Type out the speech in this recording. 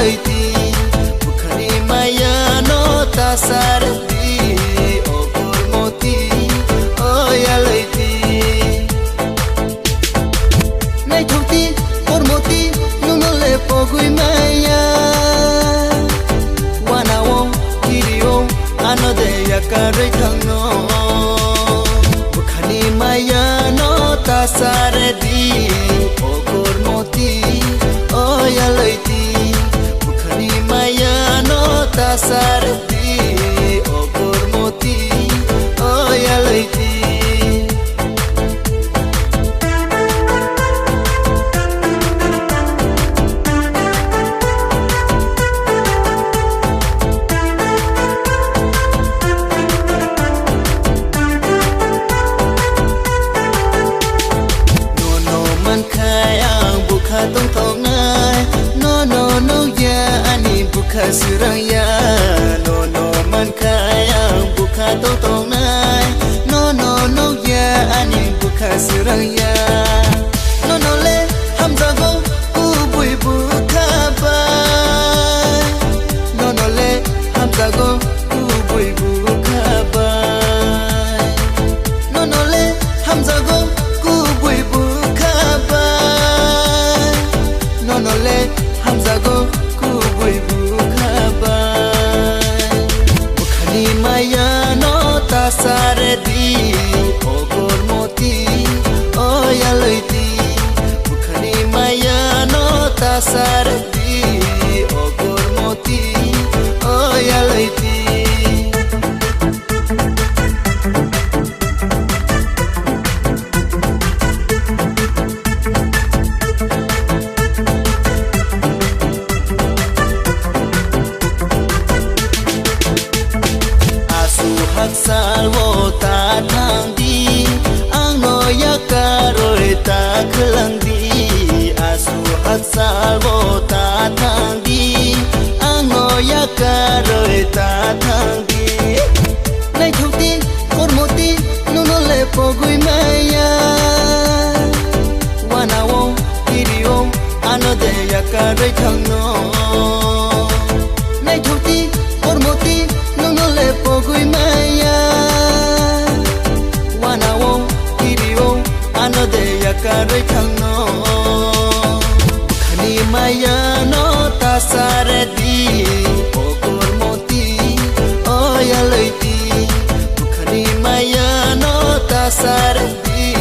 laiti bukhani maya no ta sarati o kormoti o ya laiti nai thoti kormoti nuno le pogui maya wana wo kirio ano de yakarai thangno bukhani maya no ta sarati o kormoti o ya laiti bukhani maya no ta sarati o kormoti o ya laiti tong tong nai no no no ya ani bukha suraya no no man kaya bukha tong tong nai no no no ya ani bukha suraya no no le hamza go u bui bukha ba no no le hamza go u bui bukha ba no no le hamza go u bui bukha ba no le hamza go ku bui bukha ba bukhani maya no ta sarati o kormoti o ya laiti bukhani maya no ta sarati o kormoti o ya laiti salvo ta thang di ang no ya karoi ta khlang di asu hat salvo ta thang di ang no ya karoi ta thang di nai thoti kormoti nuno le pogui maya wana wo kirio ano de ya karoi thang no nai thoti kormoti nuno le pogui maya wana wo kirio ano de yakarai thangno bukhani maya no ta sarati o kormoti o ya laiti bukhani maya no ta sarati